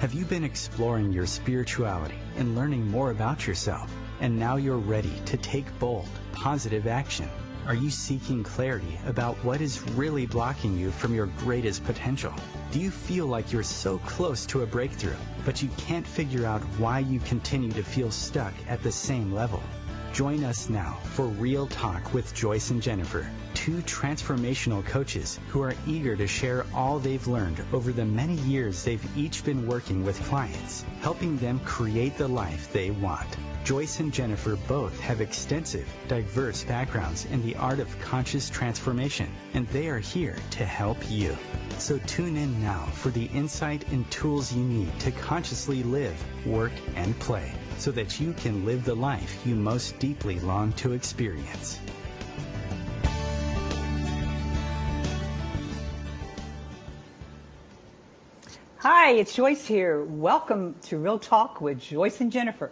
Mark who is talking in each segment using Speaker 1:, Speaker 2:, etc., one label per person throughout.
Speaker 1: Have you been exploring your spirituality and learning more about yourself? And now you're ready to take bold, positive action. Are you seeking clarity about what is really blocking you from your greatest potential? Do you feel like you're so close to a breakthrough, but you can't figure out why you continue to feel stuck at the same level? Join us now for Real Talk with Joyce and Jennifer, two transformational coaches who are eager to share all they've learned over the many years they've each been working with clients, helping them create the life they want. Joyce and Jennifer both have extensive, diverse backgrounds in the art of conscious transformation, and they are here to help you. So tune in now for the insight and tools you need to consciously live, work, and play, so that you can live the life you most deeply long to experience.
Speaker 2: Hi, it's Joyce here. Welcome to Real Talk with Joyce and Jennifer.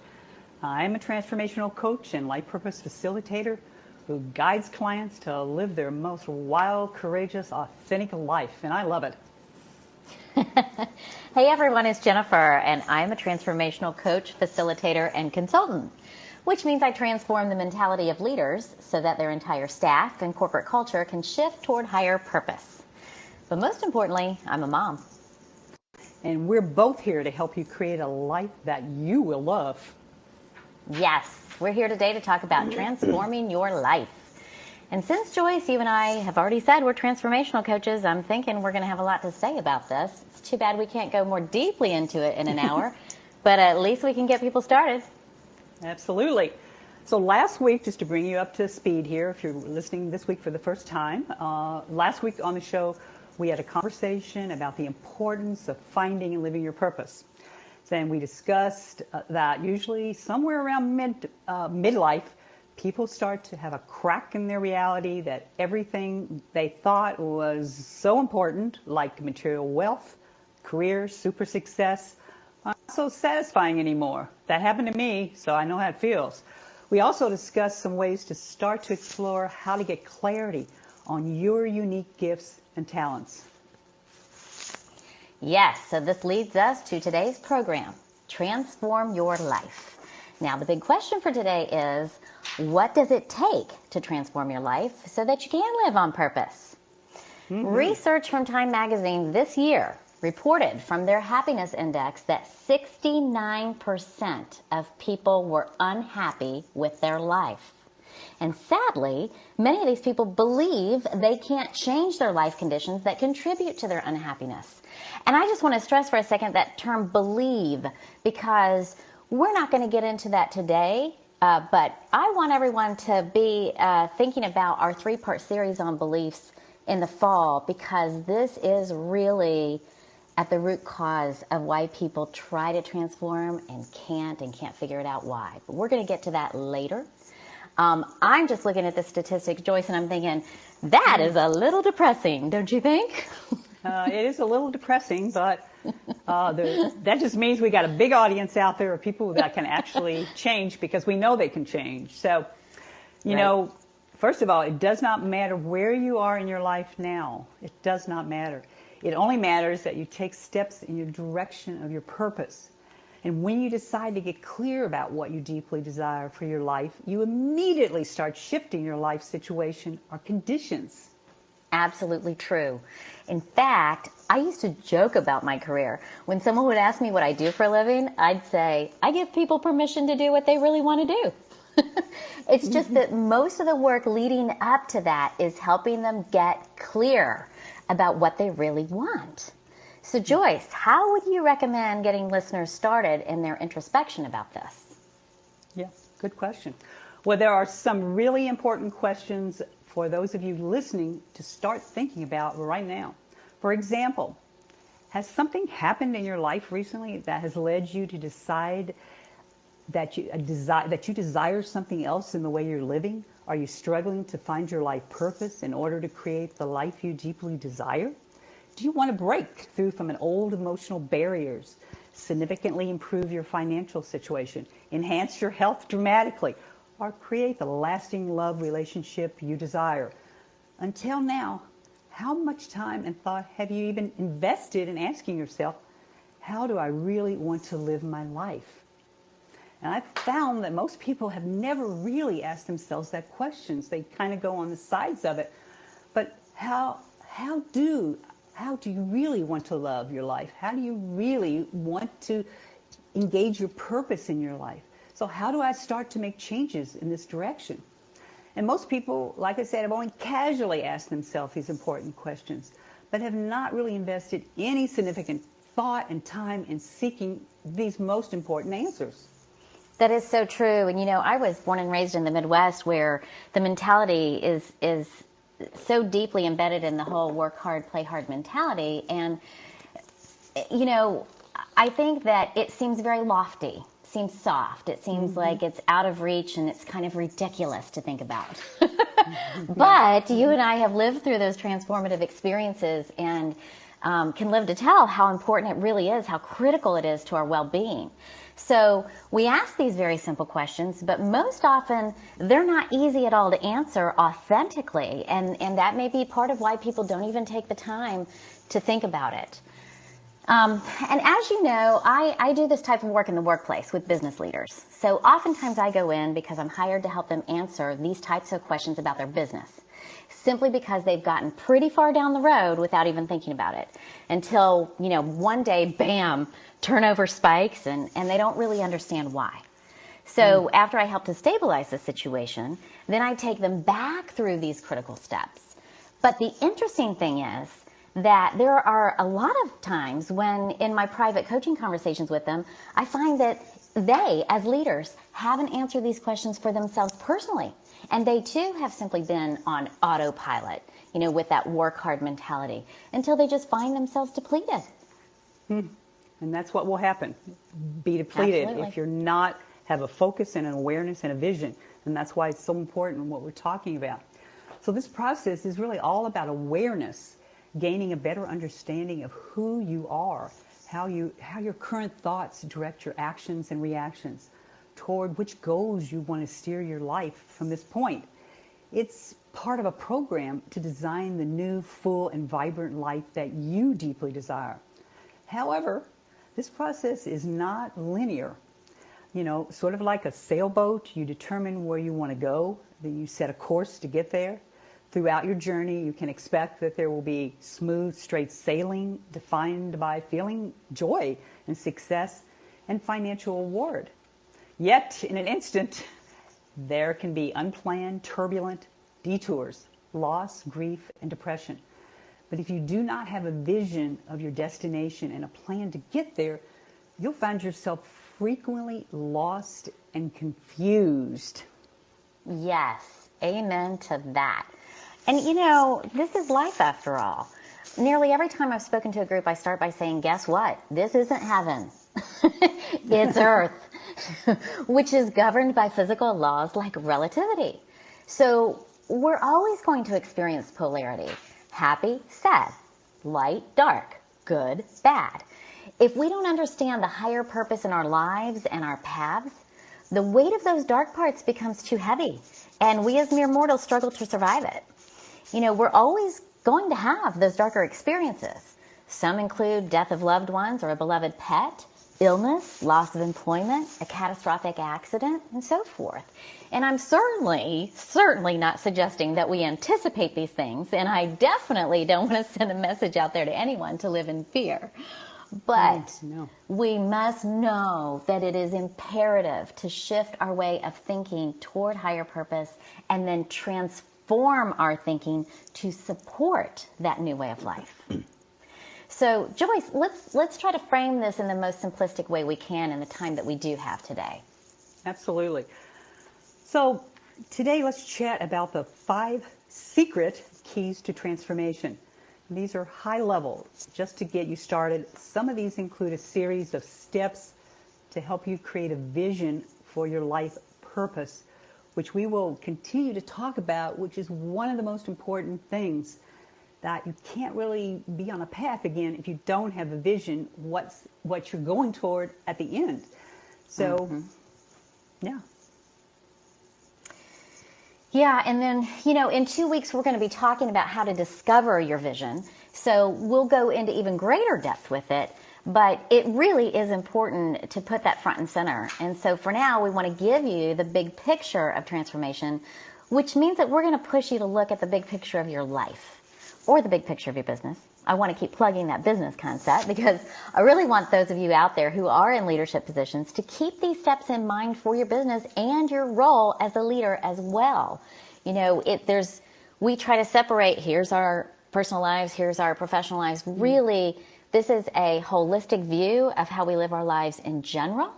Speaker 2: I'm a transformational coach and life purpose facilitator who guides clients to live their most wild, courageous, authentic life, and I love it.
Speaker 3: Hey everyone, it's Jennifer, and I'm a transformational coach, facilitator, and consultant, which means I transform the mentality of leaders so that their entire staff and corporate culture can shift toward higher purpose. But most importantly, I'm a mom.
Speaker 2: And we're both here to help you create a life that you will love.
Speaker 3: Yes, we're here today to talk about transforming your life. And since Joyce, you and I have already said we're transformational coaches, I'm thinking we're going to have a lot to say about this. It's too bad we can't go more deeply into it in an hour, but at least we can get people started.
Speaker 2: Absolutely. So last week, just to bring you up to speed here, if you're listening this week for the first time, last week on the show, we had a conversation about the importance of finding and living your purpose. Then we discussed that usually somewhere around midlife, people start to have a crack in their reality that everything they thought was so important, like material wealth, career, super success, aren't so satisfying anymore. That happened to me, so I know how it feels. We also discussed some ways to start to explore how to get clarity on your unique gifts and talents.
Speaker 3: Yes, so this leads us to today's program, Transform Your Life. Now, the big question for today is, what does it take to transform your life so that you can live on purpose? Research from Time magazine this year reported from their happiness index that 69% of people were unhappy with their life. And sadly, many of these people believe they can't change their life conditions that contribute to their unhappiness. And I just want to stress for a second that term believe, because we're not going to get into that today, but I want everyone to be thinking about our 3-part series on beliefs in the fall, because this is really at the root cause of why people try to transform and can't figure it out why. But we're going to get to that later. I'm just looking at the statistics, Joyce, and I'm thinking, that is a little depressing, don't you think?
Speaker 2: It is a little depressing, but that just means we got a big audience out there of people that can actually change, because we know they can change. So, you know, first of all, it does not matter where you are in your life now. It does not matter. It only matters that you take steps in your direction of your purpose. And when you decide to get clear about what you deeply desire for your life, you immediately start shifting your life situation or conditions.
Speaker 3: Absolutely true. In fact, I used to joke about my career. When someone would ask me what I do for a living, I'd say, I give people permission to do what they really want to do. It's just that most of the work leading up to that is helping them get clear about what they really want. So Joyce, how would you recommend getting listeners started in their introspection about this?
Speaker 2: Yeah, good question. Well, there are some really important questions for those of you listening to start thinking about right now. For example, has something happened in your life recently that has led you to decide that you desire something else in the way you're living? Are you struggling to find your life purpose in order to create the life you deeply desire? Do you want to break through from an old emotional barriers, significantly improve your financial situation, enhance your health dramatically, or create the lasting love relationship you desire? Until now, how much time and thought have you even invested in asking yourself, how do I really want to live my life? And I've found that most people have never really asked themselves that question. They kind of go on the sides of it. But how do you really want to love your life? How do you really want to engage your purpose in your life? So how do I start to make changes in this direction? And most people, like I said, have only casually asked themselves these important questions, but have not really invested any significant thought and time in seeking these most important answers.
Speaker 3: That is so true. And I was born and raised in the Midwest, where the mentality is so deeply embedded in the whole work hard, play hard mentality. And, I think that it seems very lofty, seems soft. It seems like it's out of reach, and it's kind of ridiculous to think about. But you and I have lived through those transformative experiences and can live to tell how important it really is, how critical it is to our well-being. So we ask these very simple questions, but most often they're not easy at all to answer authentically. And that may be part of why people don't even take the time to think about it. And as you know, I do this type of work in the workplace with business leaders. So oftentimes I go in because I'm hired to help them answer these types of questions about their business, simply because they've gotten pretty far down the road without even thinking about it, until, one day, bam, turnover spikes, and they don't really understand why. So after I help to stabilize the situation, then I take them back through these critical steps. But the interesting thing is that there are a lot of times when, in my private coaching conversations with them, I find that they, as leaders, haven't answered these questions for themselves personally. And they too have simply been on autopilot, with that work hard mentality, until they just find themselves depleted.
Speaker 2: And that's what will happen. Be depleted.
Speaker 3: Absolutely.
Speaker 2: If you're not have a focus and an awareness and a vision. And that's why it's so important what we're talking about. So this process is really all about awareness, gaining a better understanding of who you are, how your current thoughts direct your actions and reactions toward which goals you want to steer your life from this point. It's part of a program to design the new, full, and vibrant life that you deeply desire. However, this process is not linear. Sort of like a sailboat, you determine where you want to go, then you set a course to get there. Throughout your journey, you can expect that there will be smooth, straight sailing defined by feeling joy and success and financial reward. Yet, in an instant, there can be unplanned, turbulent detours, loss, grief, and depression. But if you do not have a vision of your destination and a plan to get there, you'll find yourself frequently lost and confused.
Speaker 3: Yes, amen to that. And this is life after all. Nearly every time I've spoken to a group, I start by saying, guess what? This isn't heaven. It's earth, which is governed by physical laws like relativity. So we're always going to experience polarity: happy, sad, light, dark, good, bad. If we don't understand the higher purpose in our lives and our paths, the weight of those dark parts becomes too heavy, and we as mere mortals struggle to survive it. We're always going to have those darker experiences. Some include death of loved ones or a beloved pet, illness, loss of employment, a catastrophic accident, and so forth. And I'm certainly not suggesting that we anticipate these things, and I definitely don't want to send a message out there to anyone to live in fear. But we must know that it is imperative to shift our way of thinking toward higher purpose and then transform our thinking to support that new way of life. So, Joyce, let's try to frame this in the most simplistic way we can in the time that we do have today.
Speaker 2: Absolutely. So today let's chat about the 5 secret keys to transformation. These are high level, just to get you started. Some of these include a series of steps to help you create a vision for your life purpose, which we will continue to talk about, which is one of the most important things, that you can't really be on a path again if you don't have a vision what you're going toward at the end. So,
Speaker 3: Yeah, and then, in 2 weeks, we're going to be talking about how to discover your vision. So we'll go into even greater depth with it. But it really is important to put that front and center. And so for now, we want to give you the big picture of transformation, which means that we're going to push you to look at the big picture of your life or the big picture of your business. I want to keep plugging that business concept because I really want those of you out there who are in leadership positions to keep these steps in mind for your business and your role as a leader as well. You know, we try to separate, here's our personal lives, here's our professional lives. Really, this is a holistic view of how we live our lives in general,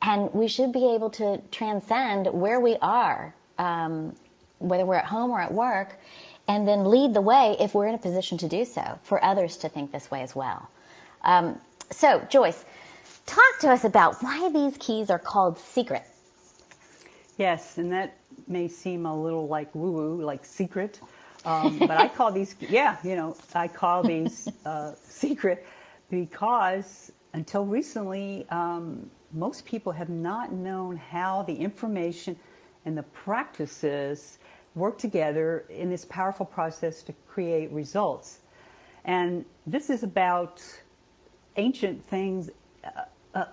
Speaker 3: and we should be able to transcend where we are, whether we're at home or at work, and then lead the way if we're in a position to do so for others to think this way as well. So, Joyce, talk to us about why these keys are called secret.
Speaker 2: Yes, and that may seem a little like woo-woo, like secret, but I call these, I call these secret because until recently, most people have not known how the information and the practices work together in this powerful process to create results. And this is about ancient things,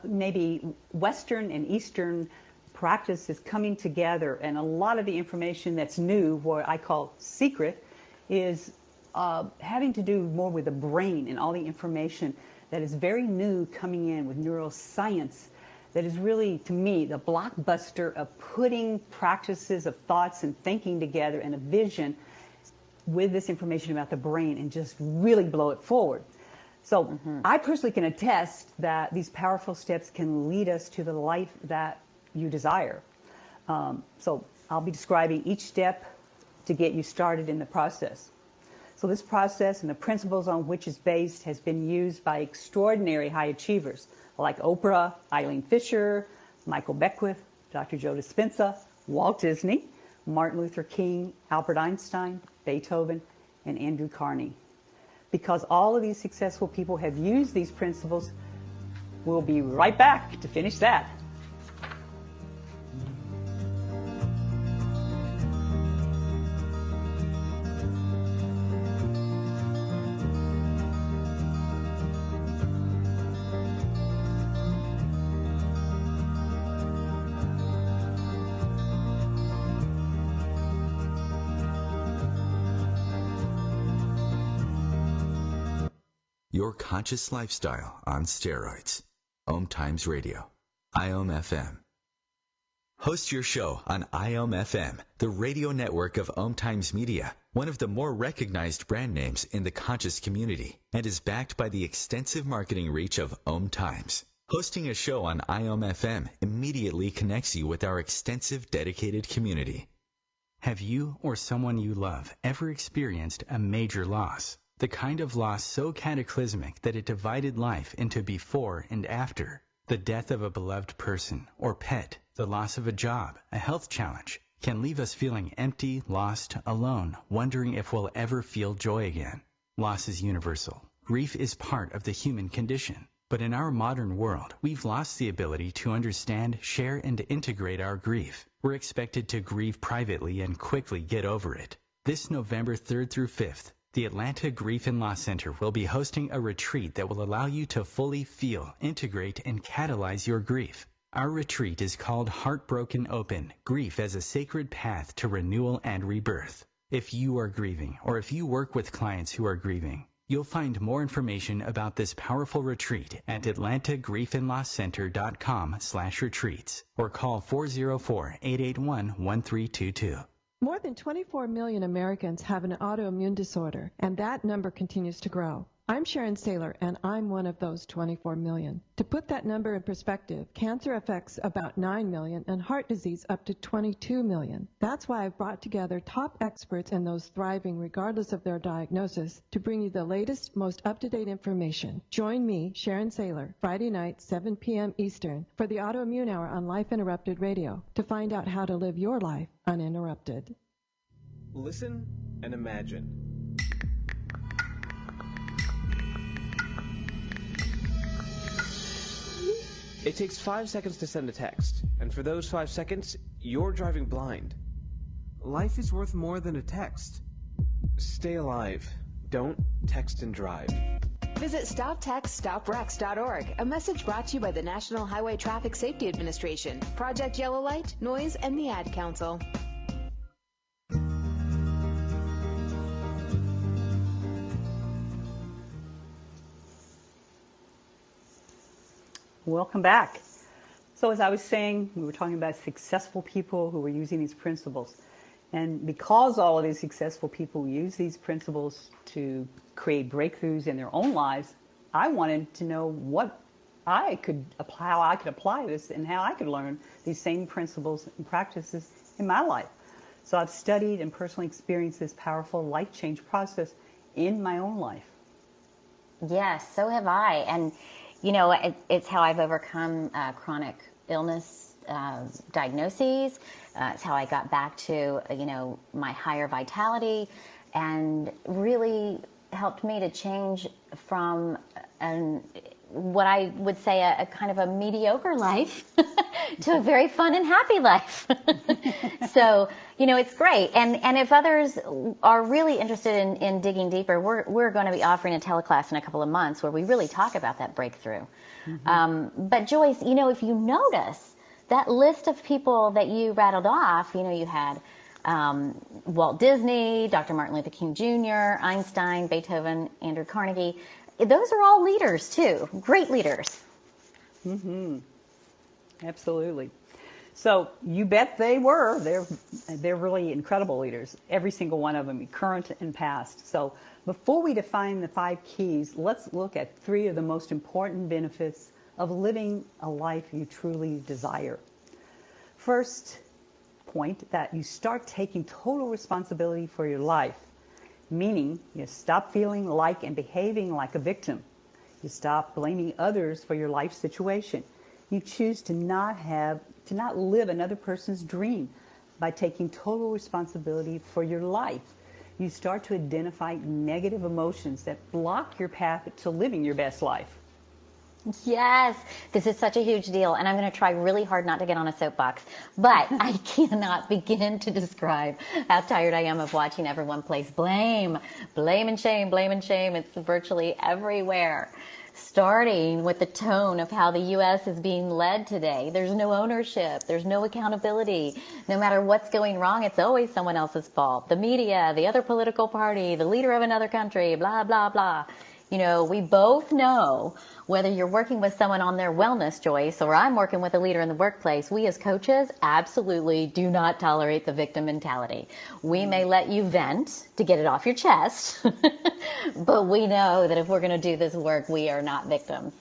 Speaker 2: maybe Western and Eastern practices coming together, and a lot of the information that's new, what I call secret, is having to do more with the brain and all the information that is very new coming in with neuroscience that is really, to me, the blockbuster of putting practices of thoughts and thinking together and a vision with this information about the brain and just really blow it forward. So I personally can attest that these powerful steps can lead us to the life that you desire. So I'll be describing each step to get you started in the process. So this process and the principles on which it's based has been used by extraordinary high achievers like Oprah, Eileen Fisher, Michael Beckwith, Dr. Joe Dispenza, Walt Disney, Martin Luther King, Albert Einstein, Beethoven, and Andrew Carnegie. Because all of these successful people have used these principles, we'll be right back to finish that.
Speaker 4: Your conscious lifestyle on steroids. OMTimes Radio. IOM FM. Host your show on IOM FM, the radio network of OMTimes Media, one of the more recognized brand names in the conscious community, and is backed by the extensive marketing reach of OMTimes. Hosting a show on IOM FM immediately connects you with our extensive dedicated community.
Speaker 1: Have you or someone you love ever experienced a major loss? The kind of loss so cataclysmic that it divided life into before and after. The death of a beloved person or pet, the loss of a job, a health challenge, can leave us feeling empty, lost, alone, wondering if we'll ever feel joy again. Loss is universal. Grief is part of the human condition. But in our modern world, we've lost the ability to understand, share, and integrate our grief. We're expected to grieve privately and quickly get over it. This November 3rd through 5th, the Atlanta Grief and Loss Center will be hosting a retreat that will allow you to fully feel, integrate, and catalyze your grief. Our retreat is called Heartbroken Open, Grief as a Sacred Path to Renewal and Rebirth. If you are grieving, or if you work with clients who are grieving, you'll find more information about this powerful retreat at atlantagriefandlosscenter.com/retreats or call 404-881-1322.
Speaker 5: More than 24 million Americans have an autoimmune disorder, and that number continues to grow. I'm Sharon Saylor, and I'm one of those 24 million. To put that number in perspective, cancer affects about 9 million and heart disease up to 22 million. That's why I've brought together top experts and those thriving regardless of their diagnosis to bring you the latest, most up-to-date information. Join me, Sharon Saylor, Friday night, 7 p.m. Eastern, for the Autoimmune Hour on Life Interrupted Radio to find out how to live your life uninterrupted.
Speaker 6: Listen and imagine. It takes 5 seconds to send a text, and for those 5 seconds, you're driving blind.
Speaker 7: Life is worth more than a text.
Speaker 6: Stay alive. Don't text and drive.
Speaker 8: Visit StopTextStopWrecks.org. A message brought to you by the National Highway Traffic Safety Administration, Project Yellow Light, Noise, and the Ad Council.
Speaker 2: Welcome back. So as I was saying, we were talking about successful people who were using these principles. And because all of these successful people use these principles to create breakthroughs in their own lives, I wanted to know what I could apply, how I could apply this and how I could learn these same principles and practices in my life. So I've studied and personally experienced this powerful life change process in my own life.
Speaker 3: Yes, so have I. And, you know, it's how I've overcome chronic illness diagnoses. It's how I got back to, you know, my higher vitality, and really helped me to change from what I would say a kind of a mediocre life to a very fun and happy life. So, you know, it's great. And if others are really interested in digging deeper, we're going to be offering a teleclass in a couple of months where we really talk about that breakthrough. But Joyce, you know, if you notice that list of people that you rattled off, you know, you had Walt Disney, Dr. Martin Luther King Jr., Einstein, Beethoven, Andrew Carnegie. Those are all leaders too, great leaders.
Speaker 2: Absolutely. So you bet they were. They're really incredible leaders, every single one of them, current and past. So before we define the 5 keys, let's look at 3 of the most important benefits of living a life you truly desire. First point, that you start taking total responsibility for your life, meaning you stop feeling like and behaving like a victim. You stop blaming others for your life situation. You choose to not live another person's dream by taking total responsibility for your life. You start to identify negative emotions that block your path to living your best life.
Speaker 3: Yes, this is such a huge deal, and I'm going to try really hard not to get on a soapbox, but I cannot begin to describe how tired I am of watching everyone place blame. Blame and shame, blame and shame. It's virtually everywhere. Starting with the tone of how the U.S. is being led today. There's no ownership. There's no accountability. No matter what's going wrong, it's always someone else's fault. The media, the other political party, the leader of another country, blah, blah, blah. You know, we both know, whether you're working with someone on their wellness, Joyce, or I'm working with a leader in the workplace, we as coaches absolutely do not tolerate the victim mentality. We may let you vent to get it off your chest, but we know that if we're going to do this work, we are not victims.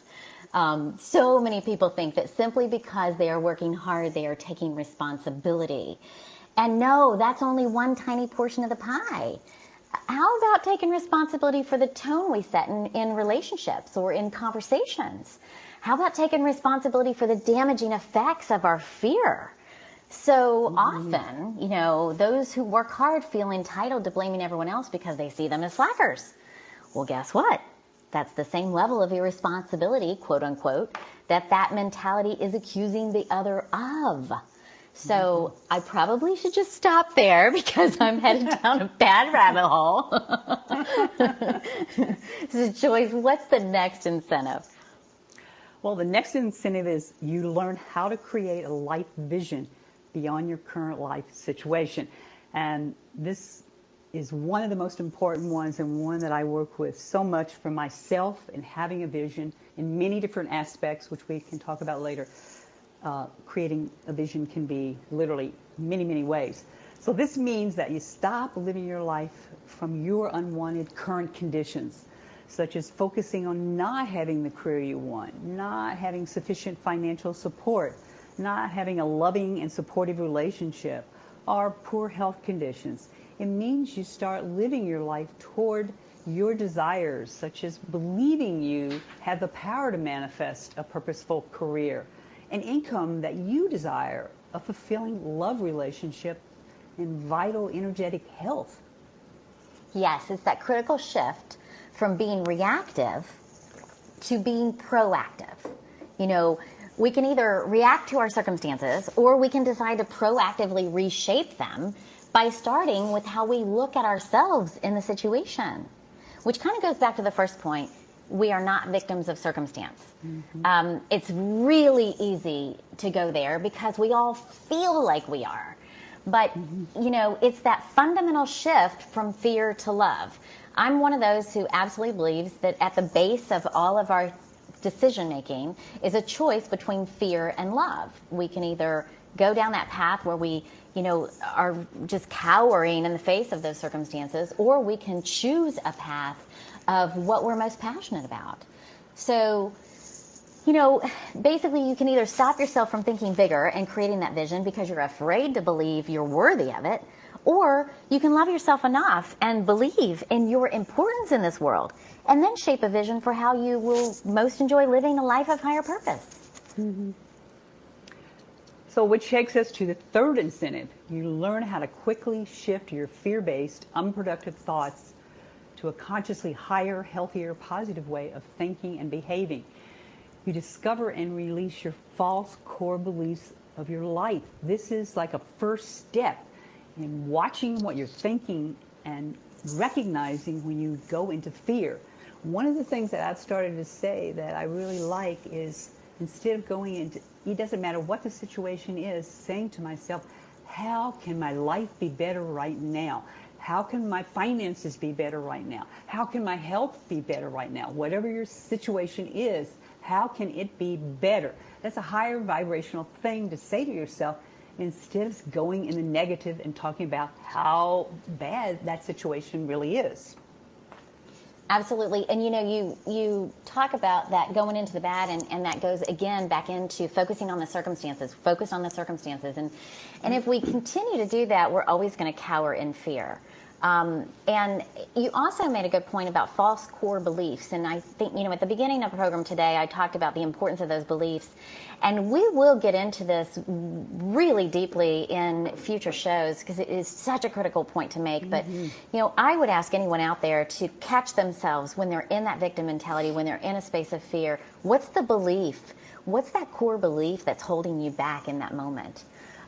Speaker 3: So many people think that simply because they are working hard, they are taking responsibility. And no, that's only one tiny portion of the pie. How about taking responsibility for the tone we set in relationships or in conversations? How about taking responsibility for the damaging effects of our fear? So often, you know, those who work hard feel entitled to blaming everyone else because they see them as slackers. Well, guess what? That's the same level of irresponsibility, quote unquote, that mentality is accusing the other of. So I probably should just stop there because I'm headed down a bad rabbit hole. So Joyce, what's the next incentive?
Speaker 2: Well, the next incentive is you learn how to create a life vision beyond your current life situation. And this is one of the most important ones, and one that I work with so much for myself in having a vision in many different aspects, which we can talk about later. Creating a vision can be literally many, many ways. So this means that you stop living your life from your unwanted current conditions, such as focusing on not having the career you want, not having sufficient financial support, not having a loving and supportive relationship, or poor health conditions. It means you start living your life toward your desires, such as believing you have the power to manifest a purposeful career, an income that you desire, a fulfilling love relationship, and vital, energetic health.
Speaker 3: Yes, it's that critical shift from being reactive to being proactive. You know, we can either react to our circumstances or we can decide to proactively reshape them by starting with how we look at ourselves in the situation, which kind of goes back to the first point. we are not victims of circumstance. It's really easy to go there because we all feel like we are. But, you know, it's that fundamental shift from fear to love. I'm one of those who absolutely believes that at the base of all of our decision making is a choice between fear and love. We can either go down that path where we, you know, are just cowering in the face of those circumstances, or we can choose a path of what we're most passionate about. So, you know, basically you can either stop yourself from thinking bigger and creating that vision because you're afraid to believe you're worthy of it, or you can love yourself enough and believe in your importance in this world and then shape a vision for how you will most enjoy living a life of higher purpose.
Speaker 2: So which takes us to the third incentive. You learn how to quickly shift your fear-based, unproductive thoughts to a consciously higher, healthier, positive way of thinking and behaving. You discover and release your false core beliefs of your life. This is like a first step in watching what you're thinking and recognizing when you go into fear. One of the things that I've started to say that I really like is, instead of going into, it doesn't matter what the situation is, saying to myself, how can my life be better right now? How can my finances be better right now? How can my health be better right now? Whatever your situation is, how can it be better? That's a higher vibrational thing to say to yourself instead of going in the negative and talking about how bad that situation really is.
Speaker 3: Absolutely. And you know, you talk about that going into the bad, and that goes again back into focusing on the circumstances, focus on the circumstances. And if we continue to do that, we're always going to cower in fear. And you also made a good point about false core beliefs. And I think, you know, at the beginning of the program today, I talked about the importance of those beliefs. And we will get into this really deeply in future shows because it is such a critical point to make. But, you know, I would ask anyone out there to catch themselves when they're in that victim mentality, when they're in a space of fear. What's the belief? What's that core belief that's holding you back in that moment?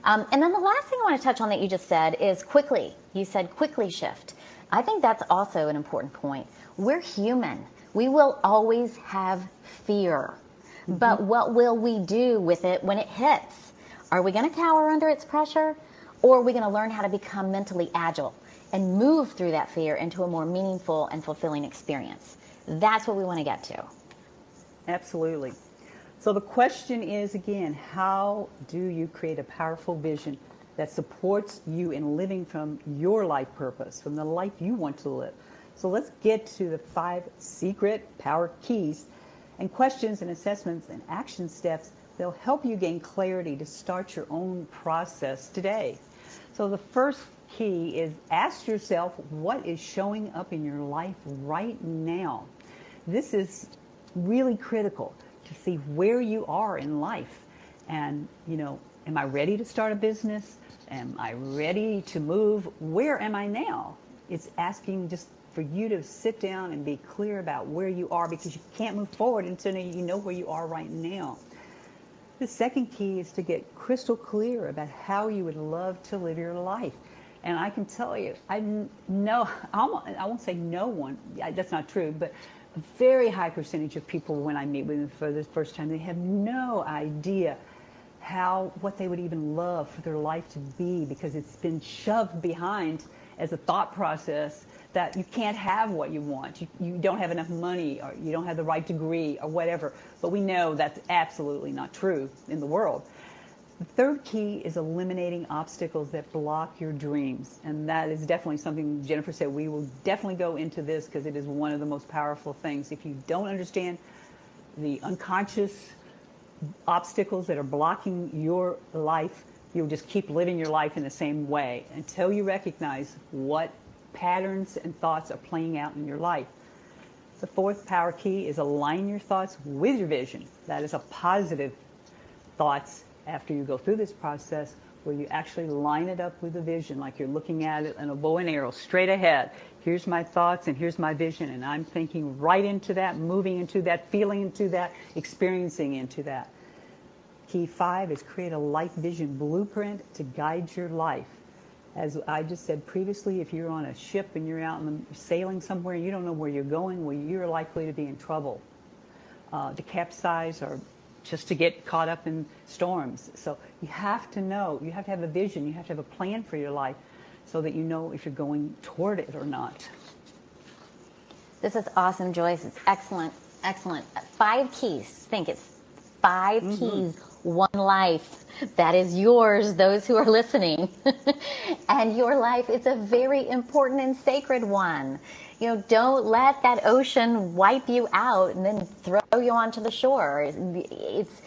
Speaker 3: And then the last thing I want to touch on that you just said is quickly. You said quickly shift. I think that's also an important point. We're human. We will always have fear. But what will we do with it when it hits? Are we going to cower under its pressure? Or are we going to learn how to become mentally agile and move through that fear into a more meaningful and fulfilling experience? That's what we want to get to.
Speaker 2: Absolutely. So the question is, again, how do you create a powerful vision that supports you in living from your life purpose, from the life you want to live? So let's get to the 5 secret power keys and questions and assessments and action steps that'll help you gain clarity to start your own process today. So the first key is ask yourself what is showing up in your life right now. This is really critical to see where you are in life. And, you know, am I ready to start a business? Am I ready to move? Where am I now? It's asking just for you to sit down and be clear about where you are, because you can't move forward until you know where you are right now. The second key is to get crystal clear about how you would love to live your life. And I can tell you, I won't say no one, that's not true, but a very high percentage of people, when I meet with them for the first time, they have no idea what they would even love for their life to be, because it's been shoved behind as a thought process that you can't have what you want. You don't have enough money, or you don't have the right degree, or whatever. But we know that's absolutely not true in the world. The third key is eliminating obstacles that block your dreams. And that is definitely something Jennifer said. We will definitely go into this because it is one of the most powerful things. If you don't understand the unconscious obstacles that are blocking your life, you'll just keep living your life in the same way until you recognize what patterns and thoughts are playing out in your life. The fourth power key is align your thoughts with your vision. That is a positive thoughts after you go through this process, where you actually line it up with the vision, like you're looking at it in a bow and arrow, straight ahead. Here's my thoughts and here's my vision, and I'm thinking right into that, moving into that, feeling into that, experiencing into that. Key 5 is create a life vision blueprint to guide your life. As I just said previously, if you're on a ship and you're out sailing somewhere and you don't know where you're going, well, you're likely to be in trouble. To capsize or just to get caught up in storms. So you have to know, you have to have a vision, you have to have a plan for your life so that you know if you're going toward it or not.
Speaker 3: This is awesome, Joyce. It's excellent, excellent. 5 keys. Think it's 5 keys, one life. That is yours, those who are listening. And your life is a very important and sacred one. You know, don't let that ocean wipe you out and then throw you onto the shore. It's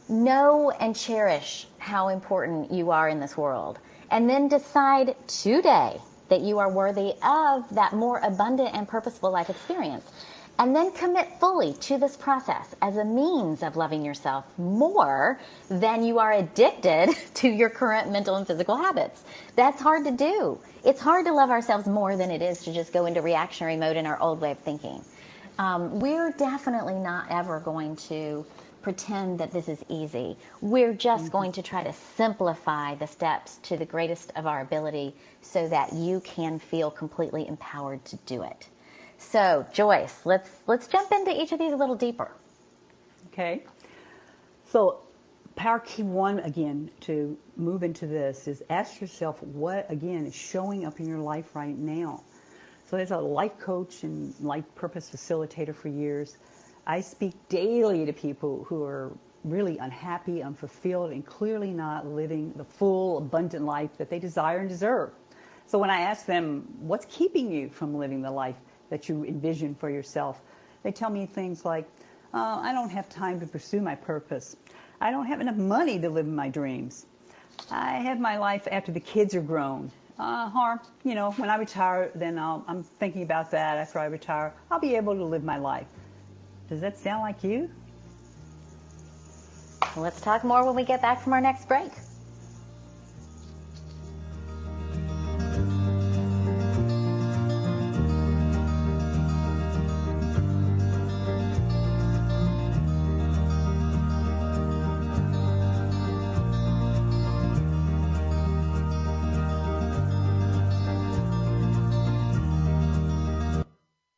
Speaker 3: know and cherish how important you are in this world. And then decide today that you are worthy of that more abundant and purposeful life experience. And then commit fully to this process as a means of loving yourself more than you are addicted to your current mental and physical habits. That's hard to do. It's hard to love ourselves more than it is to just go into reactionary mode in our old way of thinking. We're definitely not ever going to pretend that this is easy. We're just going to try to simplify the steps to the greatest of our ability so that you can feel completely empowered to do it. So, Joyce, let's jump into each of these a little deeper.
Speaker 2: Okay. So, power key 1, again, to move into this is ask yourself what, again, is showing up in your life right now. So, as a life coach and life purpose facilitator for years, I speak daily to people who are really unhappy, unfulfilled, and clearly not living the full, abundant life that they desire and deserve. So, when I ask them, what's keeping you from living the life that you envision for yourself, they tell me things like, I don't have time to pursue my purpose. I don't have enough money to live my dreams. I have my life after the kids are grown. Or, you know, when I retire, then I'm thinking about that. After I retire, I'll be able to live my life. Does that sound like you?
Speaker 3: Let's talk more when we get back from our next break.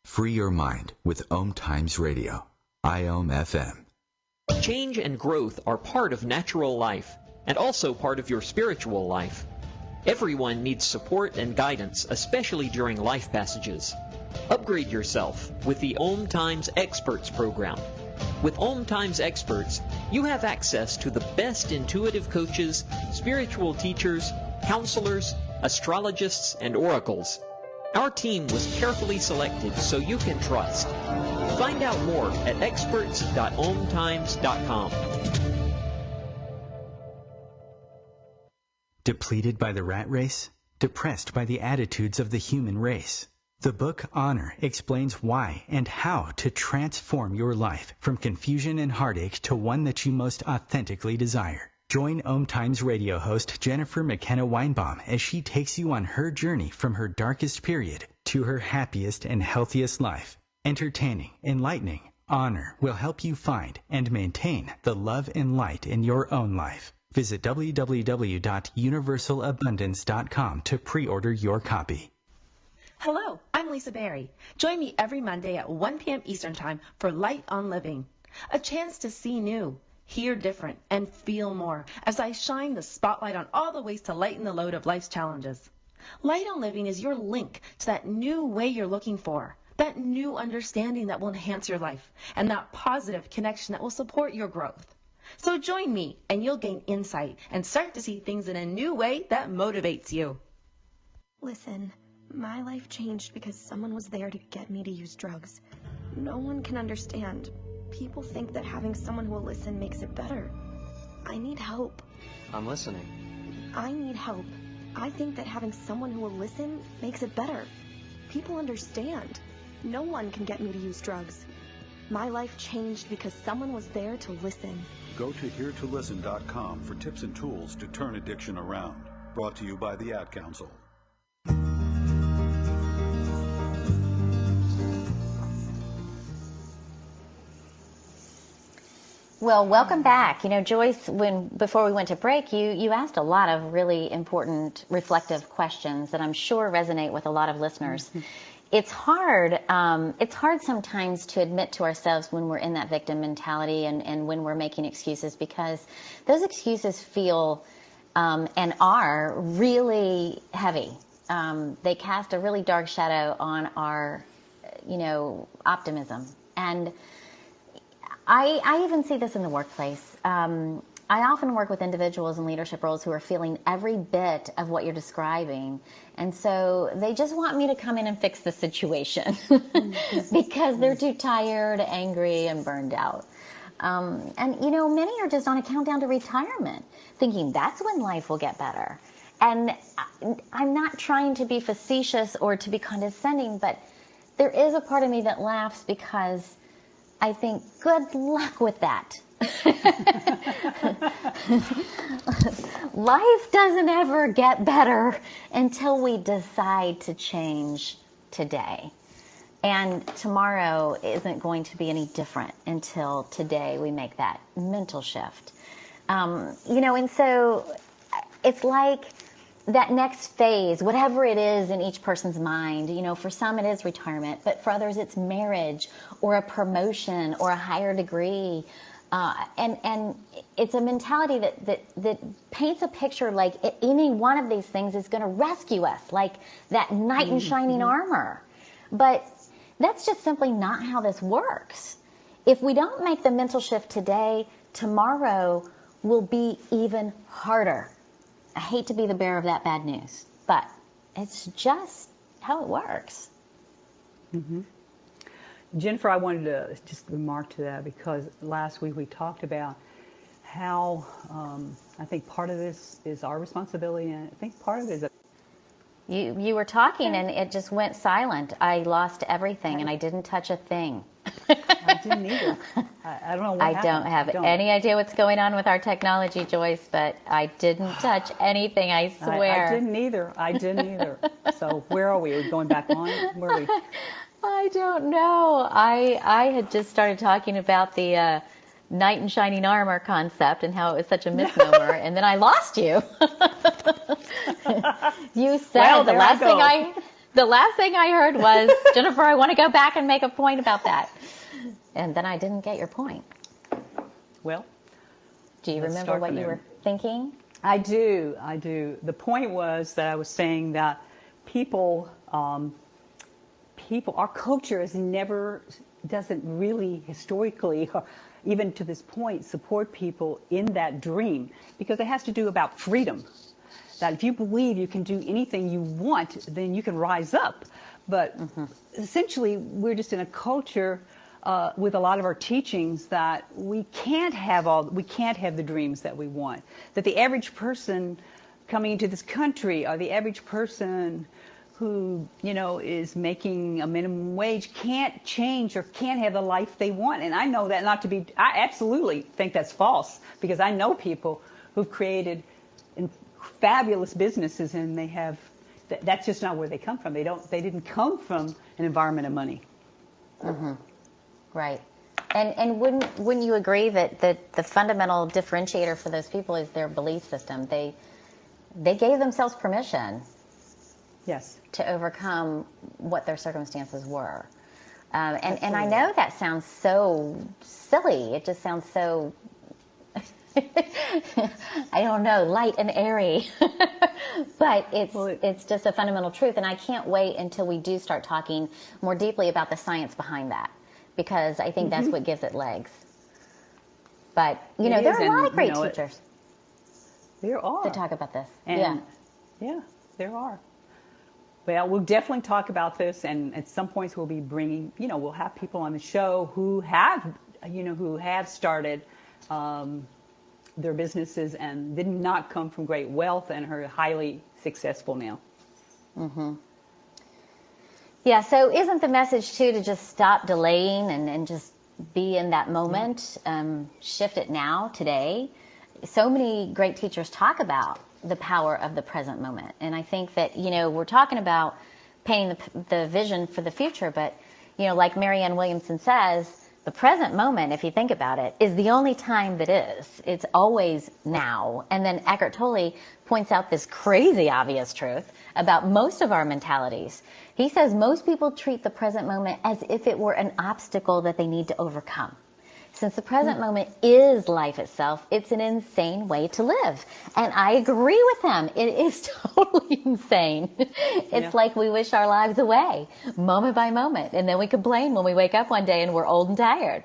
Speaker 4: Free your mind with OMTimes Radio, IOM FM.
Speaker 9: Change and growth are part of natural life and also part of your spiritual life. Everyone needs support and guidance, especially during life passages. Upgrade yourself with the OMTimes Experts program. With OMTimes Experts, you have access to the best intuitive coaches, spiritual teachers, counselors, astrologists, and oracles. Our team was carefully selected so you can trust. Find out more at experts.omtimes.com.
Speaker 1: Depleted by the rat race? Depressed by the attitudes of the human race? The book Honor explains why and how to transform your life from confusion and heartache to one that you most authentically desire. Join OMTimes radio host Jennifer McKenna Weinbaum as she takes you on her journey from her darkest period to her happiest and healthiest life. Entertaining, enlightening, Honor will help you find and maintain the love and light in your own life. Visit www.universalabundance.com to pre-order your copy.
Speaker 10: Hello, I'm Lisa Berry. Join me every Monday at 1 p.m. Eastern Time for Light on Living, a chance to see new, hear different, and feel more as I shine the spotlight on all the ways to lighten the load of life's challenges. Light on Living is your link to that new way you're looking for, that new understanding that will enhance your life, and that positive connection that will support your growth. So join me and you'll gain insight and start to see things in a new way that motivates you.
Speaker 11: Listen, my life changed because someone was there to get me to use drugs. No one can understand. People think that having someone who will listen makes it better. I need help.
Speaker 6: I'm listening.
Speaker 11: I need help. I think that having someone who will listen makes it better. People understand. No one can get me to use drugs. My life changed because someone was there to listen.
Speaker 12: Go to heretolisten.com for tips and tools to turn addiction around. Brought to you by the Ad Council.
Speaker 3: Well, welcome back. You know, Joyce, before we went to break, you asked a lot of really important reflective questions that I'm sure resonate with a lot of listeners. Mm-hmm. It's hard sometimes to admit to ourselves when we're in that victim mentality and when we're making excuses, because those excuses feel and are really heavy. They cast a really dark shadow on our, optimism. And I even see this in the workplace. I often work with individuals in leadership roles who are feeling every bit of what you're describing. And so they just want me to come in and fix the situation because they're too tired, angry, and burned out. And many are just on a countdown to retirement, thinking that's when life will get better. And I'm not trying to be facetious or to be condescending, but there is a part of me that laughs because I think, good luck with that. Life doesn't ever get better until we decide to change today. And tomorrow isn't going to be any different until today we make that mental shift. And so it's like that next phase, whatever it is in each person's mind, for some it is retirement, but for others it's marriage or a promotion or a higher degree. And it's a mentality that paints a picture like any one of these things is going to rescue us, like that knight in shining armor. But that's just simply not how this works. If we don't make the mental shift today, tomorrow will be even harder. I hate to be the bearer of that bad news, but it's just how it works.
Speaker 2: Mm-hmm. Jennifer, I wanted to just remark to that because last week we talked about how I think part of this is our responsibility, and I think part of it is that
Speaker 3: you were talking and it just went silent. I lost everything and I didn't touch a thing.
Speaker 2: I didn't either. I don't know what happened.
Speaker 3: Don't have any idea what's going on with our technology, Joyce, but I didn't touch anything, I swear.
Speaker 2: I didn't either. So where are we? Are we going back on? Where are we?
Speaker 3: I don't know. I had just started talking about the knight in shining armor concept and how it was such a misnomer, and then I lost you. You said the last thing I heard was, Jennifer, I want to go back and make a point about that. And then I didn't get your point.
Speaker 2: Well,
Speaker 3: do you remember what you were thinking?
Speaker 2: I do. The point was that I was saying that people, our culture doesn't really historically, or even to this point, support people in that dream, because it has to do about freedom. That if you believe you can do anything you want, then you can rise up. But essentially, we're just in a culture with a lot of our teachings that we can't have the dreams that we want. That the average person coming into this country, or the average person who is making a minimum wage, can't change or can't have the life they want. And I know that I absolutely think that's false, because I know people who've created fabulous businesses, and that's just not where they come from. They didn't come from an environment of money.
Speaker 3: Mm-hmm. Right. And wouldn't you agree that the fundamental differentiator for those people is their belief system? They gave themselves permission.
Speaker 2: Yes.
Speaker 3: To overcome what their circumstances were. And I know that sounds so silly. It just sounds so, I don't know, light and airy. But it's just a fundamental truth. And I can't wait until we do start talking more deeply about the science behind that, because I think that's what gives it legs. But, there are a lot of great teachers.
Speaker 2: There are.
Speaker 3: To talk about this.
Speaker 2: Yeah, there are. Well, we'll definitely talk about this, and at some points we'll be bringing, we'll have people on the show who have started their businesses and did not come from great wealth and are highly successful now.
Speaker 3: Mm-hmm. Yeah, so isn't the message, too, to just stop delaying and just be in that moment, shift it now, today? So many great teachers talk about the power of the present moment. And I think that, we're talking about painting the vision for the future, but, like Marianne Williamson says, The present moment, if you think about it, is the only time that is. It's always now. And then Eckhart Tolle points out this crazy obvious truth about most of our mentalities. He says most people treat the present moment as if it were an obstacle that they need to overcome. Since the present moment is life itself, it's an insane way to live. And I agree with him. It is totally insane. It's like we wish our lives away, moment by moment. And then we complain when we wake up one day and we're old and tired.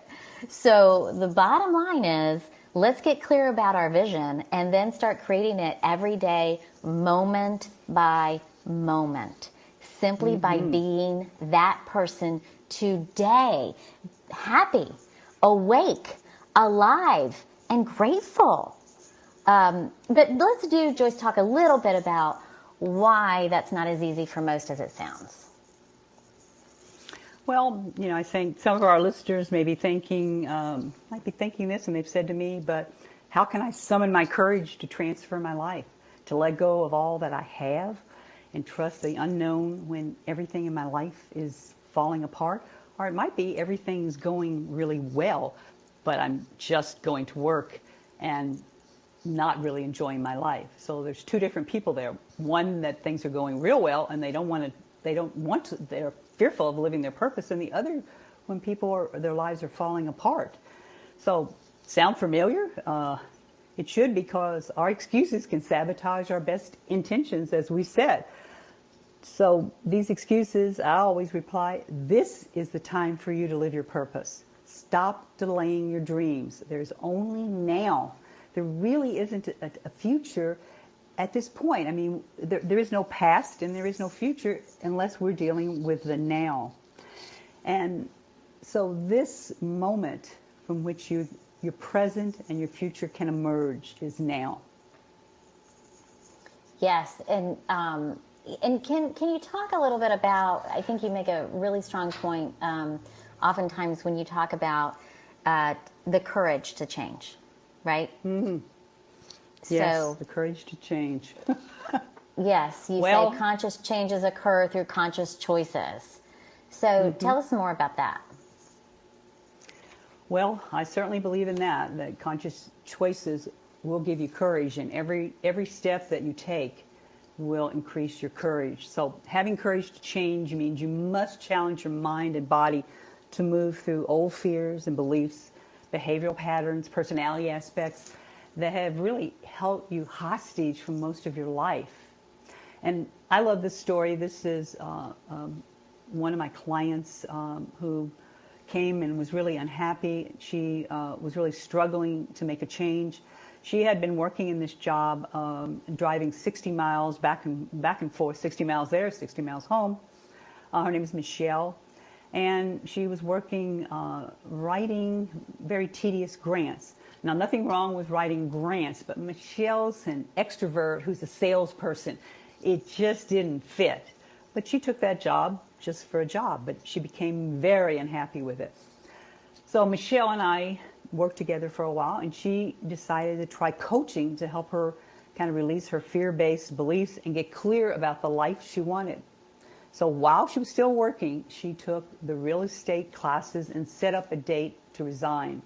Speaker 3: So the bottom line is, let's get clear about our vision and then start creating it every day, moment by moment. Simply by being that person today. Happy, awake, alive, and grateful. But let's do, Joyce, talk a little bit about why that's not as easy for most as it sounds.
Speaker 2: Well, I think some of our listeners may be thinking, might be thinking this, and they've said to me, but how can I summon my courage to transfer my life, to let go of all that I have and trust the unknown when everything in my life is falling apart? Or it might be everything's going really well, but I'm just going to work and not really enjoying my life. So there's two different people there. One that things are going real well and they don't want to, they're fearful of living their purpose, and the other when their lives are falling apart. So sound familiar? It should, because our excuses can sabotage our best intentions, as we said. So these excuses, I always reply, this is the time for you to live your purpose. Stop delaying your dreams. There's only now. There really isn't a future at this point. I mean, there is no past and there is no future unless we're dealing with the now. And so this moment from which your present and your future can emerge is now.
Speaker 3: Yes, and can you talk a little bit about, I think you make a really strong point, oftentimes when you talk about the courage to change, right?
Speaker 2: Mm-hmm. Yes, the courage to change.
Speaker 3: Yes, you say conscious changes occur through conscious choices. So tell us more about that.
Speaker 2: Well, I certainly believe in that conscious choices will give you courage, and every step that you take will increase your courage. So having courage to change means you must challenge your mind and body to move through old fears and beliefs, behavioral patterns, personality aspects that have really held you hostage for most of your life. And I love this story. This is one of my clients who came and was really unhappy. She was really struggling to make a change. She had been working in this job, driving 60 miles back and forth, 60 miles there, 60 miles home. Her name is Michelle. And she was working, writing very tedious grants. Now, nothing wrong with writing grants, but Michelle's an extrovert who's a salesperson. It just didn't fit. But she took that job just for a job, but she became very unhappy with it. So Michelle and I worked together for a while, and she decided to try coaching to help her kind of release her fear-based beliefs and get clear about the life she wanted. So while she was still working, she took the real estate classes and set up a date to resign.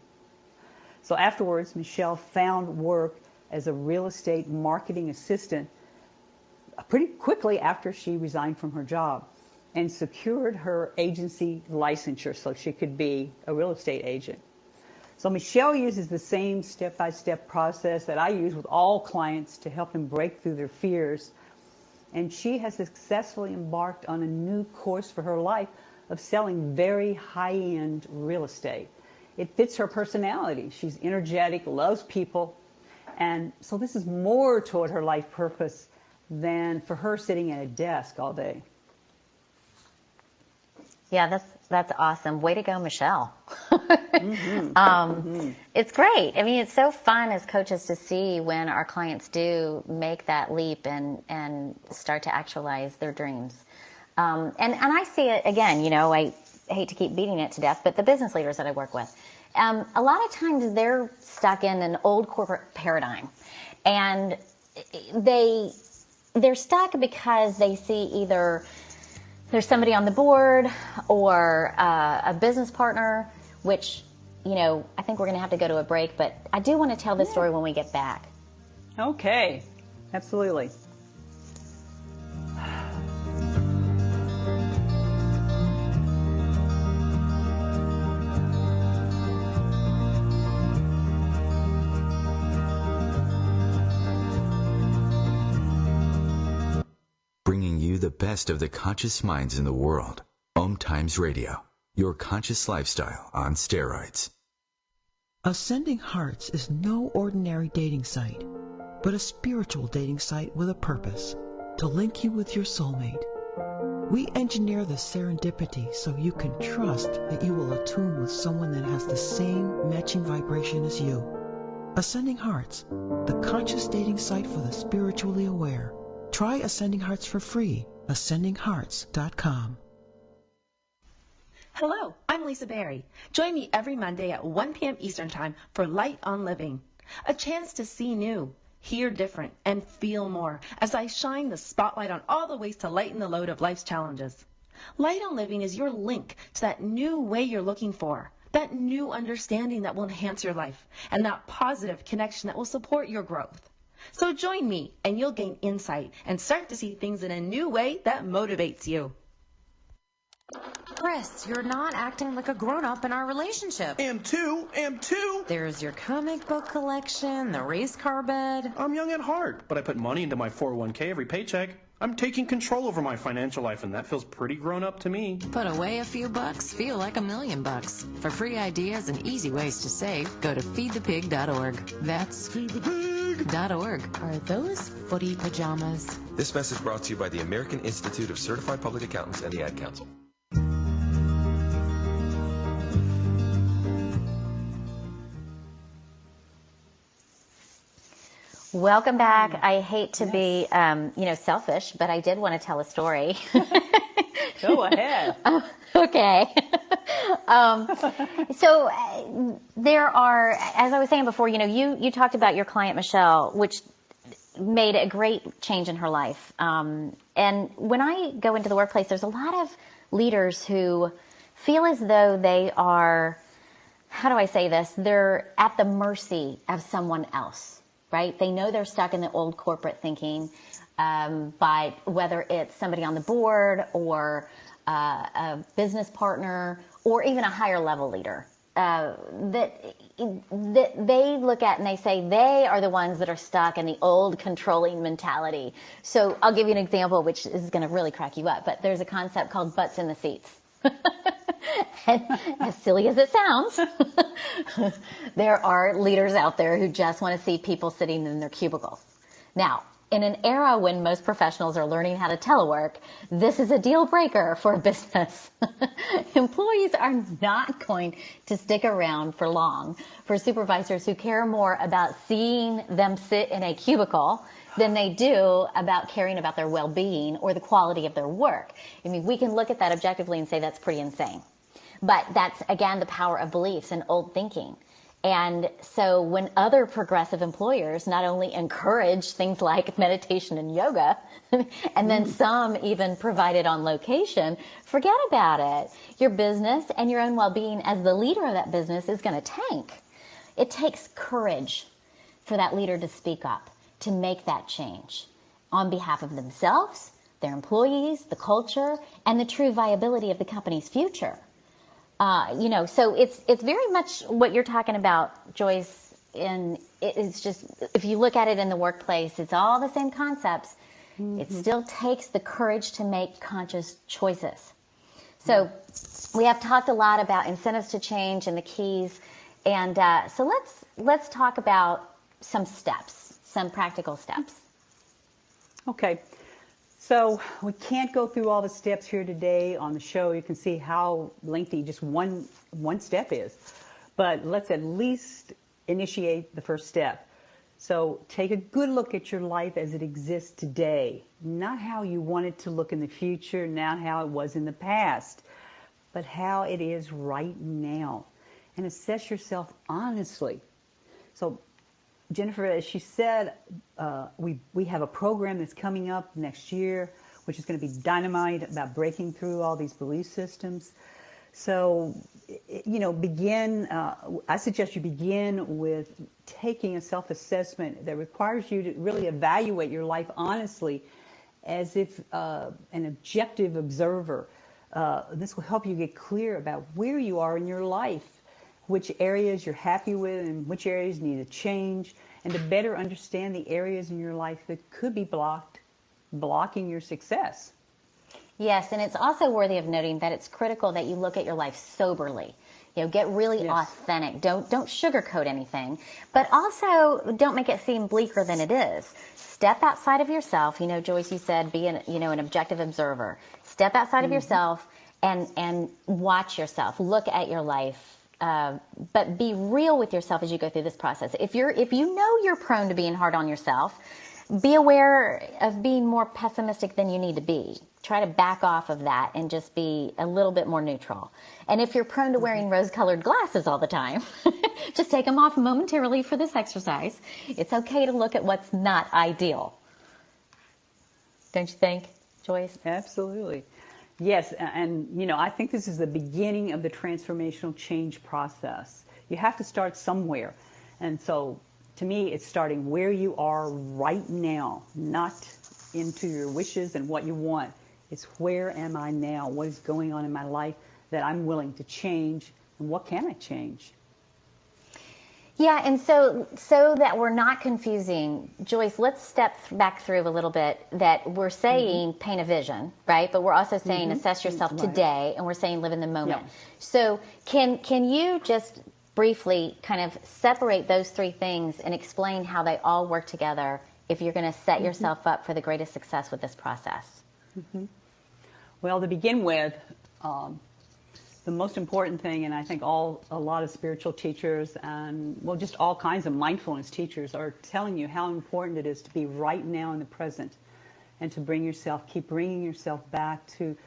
Speaker 2: So afterwards, Michelle found work as a real estate marketing assistant pretty quickly after she resigned from her job, and secured her agency licensure so she could be a real estate agent. So Michelle uses the same step-by-step process that I use with all clients to help them break through their fears. And she has successfully embarked on a new course for her life of selling very high-end real estate. It fits her personality. She's energetic, loves people. And so this is more toward her life purpose than for her sitting at a desk all day.
Speaker 3: Yeah, that's awesome. Way to go, Michelle. It's great. I mean, it's so fun as coaches to see when our clients do make that leap and start to actualize their dreams. And I see it again, I hate to keep beating it to death, but the business leaders that I work with, a lot of times they're stuck in an old corporate paradigm, and they're stuck because they see either there's somebody on the board or a business partner which, I think we're going to have to go to a break, but I do want to tell this story when we get back.
Speaker 2: Okay, absolutely.
Speaker 4: Bringing you the best of the conscious minds in the world. OMTimes Radio, your conscious lifestyle on steroids.
Speaker 13: Ascending Hearts is no ordinary dating site, but a spiritual dating site with a purpose, to link you with your soulmate. We engineer the serendipity so you can trust that you will attune with someone that has the same matching vibration as you. Ascending Hearts, the conscious dating site for the spiritually aware. Try Ascending Hearts for free. AscendingHearts.com.
Speaker 10: Hello, I'm Lisa Berry. Join me every Monday at 1 p.m. Eastern Time for Light on Living. A chance to see new, hear different, and feel more as I shine the spotlight on all the ways to lighten the load of life's challenges. Light on Living is your link to that new way you're looking for, that new understanding that will enhance your life, and that positive connection that will support your growth. So join me and you'll gain insight and start to see things in a new way that motivates you.
Speaker 14: Chris, you're not acting like a grown-up in our relationship.
Speaker 6: Am too.
Speaker 14: There's your comic book collection, the race car bed.
Speaker 6: I'm young at heart, but I put money into my 401k every paycheck. I'm taking control over my financial life, and that feels pretty grown-up to me.
Speaker 14: Put away a few bucks, feel like $1 million. For free ideas and easy ways to save, go to feedthepig.org. That's feedthepig.org. Are those footy pajamas?
Speaker 15: This message brought to you by the American Institute of Certified Public Accountants and the Ad Council.
Speaker 3: Welcome back. I hate to be, selfish, but I did want to tell a story.
Speaker 2: Go ahead.
Speaker 3: Okay. So there are, as I was saying before, you talked about your client, Michelle, which made a great change in her life. And when I go into the workplace, there's a lot of leaders who feel as though they are, how do I say this? They're at the mercy of someone else. Right? They know they're stuck in the old corporate thinking, but whether it's somebody on the board or a business partner or even a higher level leader, that they look at and they say they are the ones that are stuck in the old controlling mentality. So I'll give you an example, which is going to really crack you up, but there's a concept called butts in the seats. And as silly as it sounds, there are leaders out there who just want to see people sitting in their cubicles. Now, in an era when most professionals are learning how to telework, this is a deal breaker for a business. Employees are not going to stick around for long for supervisors who care more about seeing them sit in a cubicle than they do about caring about their well-being or the quality of their work. I mean, we can look at that objectively and say that's pretty insane. But that's, again, the power of beliefs and old thinking. And so when other progressive employers not only encourage things like meditation and yoga, and then some even provide it on location, forget about it. Your business and your own well-being as the leader of that business is going to tank. It takes courage for that leader to speak up, to make that change on behalf of themselves, their employees, the culture, and the true viability of the company's future. So it's very much what you're talking about, Joyce, and it's just, if you look at it in the workplace, it's all the same concepts. Mm-hmm. It still takes the courage to make conscious choices. So we have talked a lot about incentives to change and the keys, and so let's talk about some steps, some practical steps.
Speaker 2: Okay. So we can't go through all the steps here today on the show. You can see how lengthy just one step is. But let's at least initiate the first step. So take a good look at your life as it exists today. Not how you want it to look in the future, not how it was in the past, but how it is right now. And assess yourself honestly. So Jennifer, as she said, we have a program that's coming up next year, which is going to be dynamite about breaking through all these belief systems. So, I suggest you begin with taking a self-assessment that requires you to really evaluate your life honestly as if an objective observer. This will help you get clear about where you are in your life, which areas you're happy with and which areas need to change, and to better understand the areas in your life that could be blocking your success.
Speaker 3: Yes, and it's also worthy of noting that it's critical that you look at your life soberly. Get really authentic. Don't sugarcoat anything, but also don't make it seem bleaker than it is. Step outside of yourself. Joyce, you said be an objective observer. Step outside of yourself and watch yourself. Look at your life, but be real with yourself as you go through this process. If you know you're prone to being hard on yourself, be aware of being more pessimistic than you need to be. Try to back off of that and just be a little bit more neutral. And if you're prone to wearing rose-colored glasses all the time, just take them off momentarily for this exercise. It's okay to look at what's not ideal. Don't you think, Joyce?
Speaker 2: Absolutely. Yes, and I think this is the beginning of the transformational change process. You have to start somewhere. And so, to me, it's starting where you are right now, not into your wishes and what you want. It's where am I now? What is going on in my life that I'm willing to change, and what can I change?
Speaker 3: Yeah, and so that we're not confusing, Joyce, let's step back through a little bit that we're saying paint a vision, right? But we're also saying assess yourself today, and we're saying live in the moment. Yeah. So can you just briefly kind of separate those three things and explain how they all work together if you're going to set yourself up for the greatest success with this process?
Speaker 2: Well, to begin with, the most important thing, and I think a lot of spiritual teachers and, just all kinds of mindfulness teachers are telling you how important it is to be right now in the present and to keep bringing yourself back to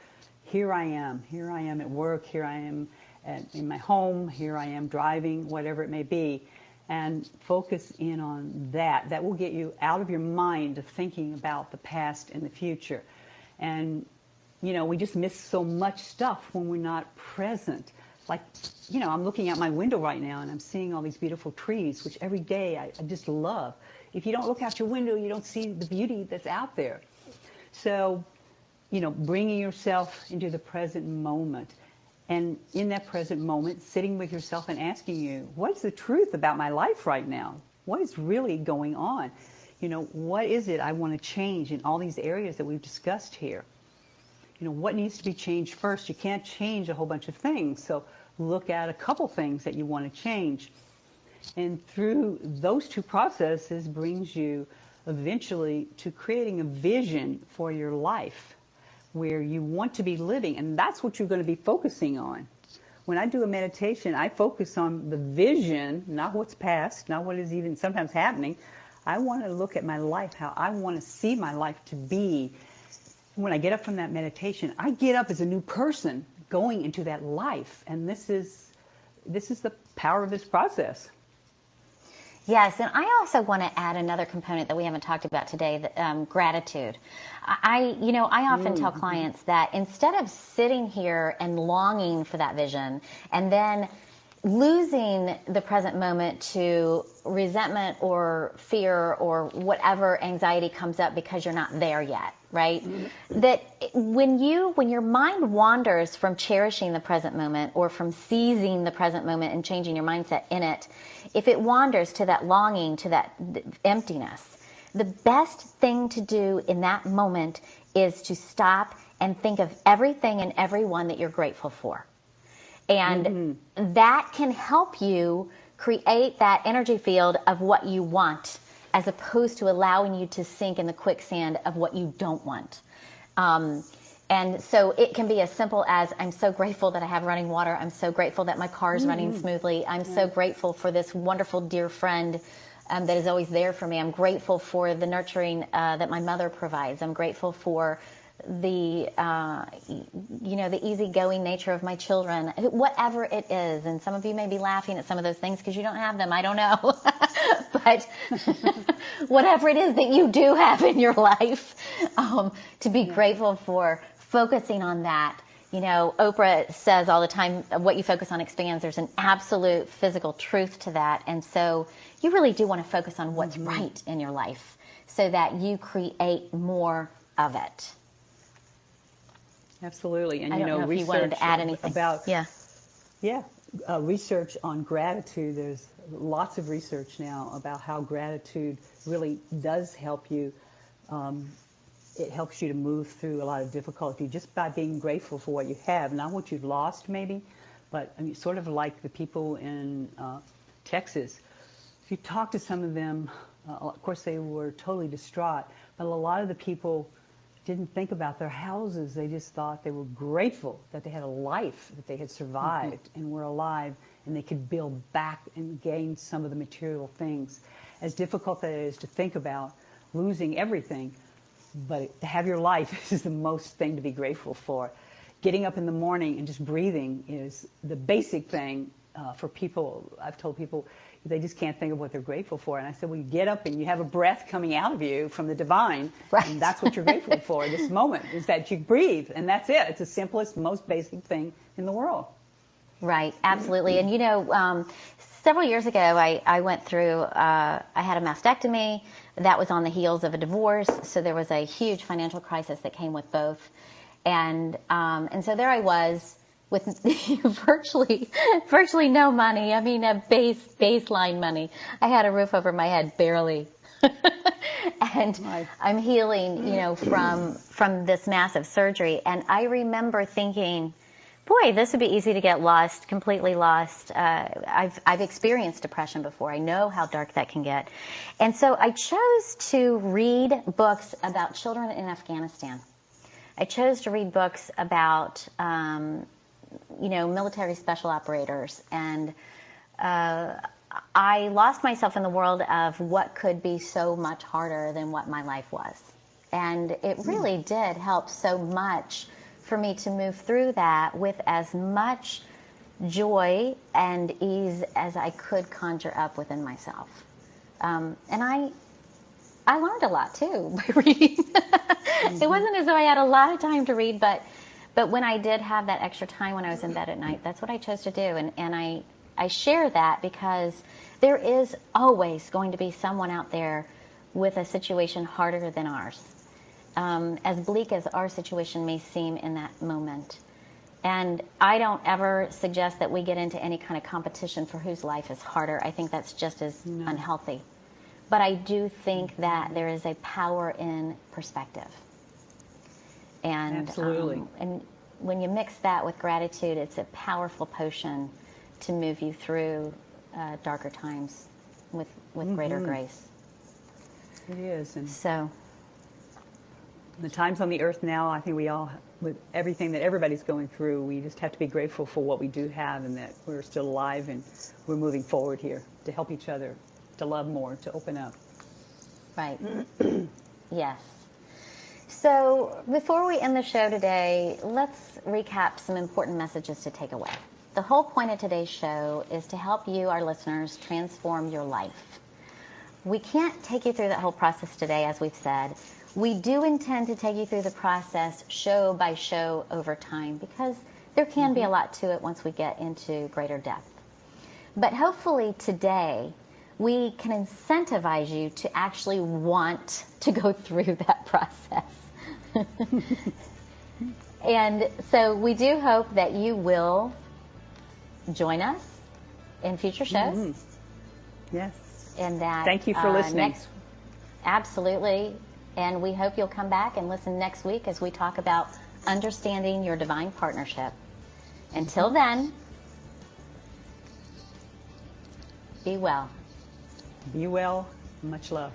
Speaker 2: here I am at work, here I am in my home, here I am driving, whatever it may be, and focus in on that. That will get you out of your mind of thinking about the past and the future. And we just miss so much stuff when we're not present. Like, I'm looking out my window right now and I'm seeing all these beautiful trees, which every day I just love. If you don't look out your window, you don't see the beauty that's out there. So, bringing yourself into the present moment. And in that present moment, sitting with yourself and asking you, what's the truth about my life right now? What is really going on? What is it I want to change in all these areas that we've discussed here? What needs to be changed first? You can't change a whole bunch of things, so look at a couple things that you want to change. And through those two processes brings you eventually to creating a vision for your life where you want to be living, and that's what you're going to be focusing on. When I do a meditation, I focus on the vision, not what's past, not what is even sometimes happening. I want to look at my life, how I want to see my life to be. When I get up from that meditation, I get up as a new person going into that life. And this is the power of this process.
Speaker 3: Yes, and I also want to add another component that we haven't talked about today, gratitude. I often tell clients that instead of sitting here and longing for that vision and then losing the present moment to resentment or fear or whatever anxiety comes up because you're not there yet, right? That when your mind wanders from cherishing the present moment or from seizing the present moment and changing your mindset in it, if it wanders to that longing, to that emptiness, the best thing to do in that moment is to stop and think of everything and everyone that you're grateful for. And that can help you create that energy field of what you want, as opposed to allowing you to sink in the quicksand of what you don't want. And so it can be as simple as, I'm so grateful that I have running water. I'm so grateful that my car is running smoothly. I'm so grateful for this wonderful dear friend that is always there for me. I'm grateful for the nurturing that my mother provides. I'm grateful for the the easygoing nature of my children, whatever it is. And some of you may be laughing at some of those things because you don't have them. I don't know. But whatever it is that you do have in your life, to be grateful for, focusing on that You know, Oprah says all the time, what you focus on expands. There's an absolute physical truth to that. And so you really do want to focus on what's right in your life so that you create more of it.
Speaker 2: Absolutely. And
Speaker 3: I don't know if you wanted to add anything.
Speaker 2: Research on gratitude. There's lots of research now about how gratitude really does help you. It helps you to move through a lot of difficulty just by being grateful for what you have, not what you've lost maybe, but I mean, sort of like the people in Texas. If you talk to some of them, of course they were totally distraught, but a lot of the people didn't think about their houses. They just thought they were grateful that they had a life, that they had survived and were alive, and they could build back and gain some of the material things. As difficult as it is to think about losing everything, but to have your life is the most thing to be grateful for. Getting up in the morning and just breathing is the basic thing for people. I've told people they just can't think of what they're grateful for. And I said, well, you get up and you have a breath coming out of you from the divine. Right. And that's what you're grateful for this moment, is that you breathe. And that's it. It's the simplest, most basic thing in the world.
Speaker 3: Right, absolutely. And, you know, several years ago, I went through, I had a mastectomy. That was on the heels of a divorce. So there was a huge financial crisis that came with both. And so there I was with virtually no money. I mean, a baseline money. I had a roof over my head, barely. And I'm healing, you know, from this massive surgery. And I remember thinking, boy, this would be easy to get lost, completely lost. I've experienced depression before. I know how dark that can get. And so I chose to read books about children in Afghanistan. I chose to read books about, you know, military special operators. And I lost myself in the world of what could be so much harder than what my life was. And it really did help so much for me to move through that with as much joy and ease as I could conjure up within myself. And I learned a lot too by reading. It wasn't as though I had a lot of time to read, but when I did have that extra time when I was in bed at night, that's what I chose to do. And I share that because there is always going to be someone out there with a situation harder than ours. As bleak as our situation may seem in that moment. And I don't ever suggest that we get into any kind of competition for whose life is harder. I think that's just as unhealthy. But I do think that there is a power in perspective. And,
Speaker 2: absolutely.
Speaker 3: And when you mix that with gratitude, it's a powerful potion to move you through darker times with greater grace.
Speaker 2: It is. And
Speaker 3: so
Speaker 2: the times on the earth now, I think we all, with everything that everybody's going through, we just have to be grateful for what we do have and that we're still alive and we're moving forward here to help each other, to love more, to open up.
Speaker 3: Right. Yes. So before we end the show today, let's recap some important messages to take away. The whole point of today's show is to help you, our listeners, transform your life. We can't take you through that whole process today, as we've said. We do intend to take you through the process show by show over time because there can be a lot to it once we get into greater depth. But hopefully today we can incentivize you to actually want to go through that process. And so we do hope that you will join us in future shows.
Speaker 2: Yes.
Speaker 3: And that
Speaker 2: thank you for listening.
Speaker 3: Absolutely. And we hope you'll come back and listen next week as we talk about understanding your divine partnership. Until then, be well.
Speaker 2: Be well. Much love.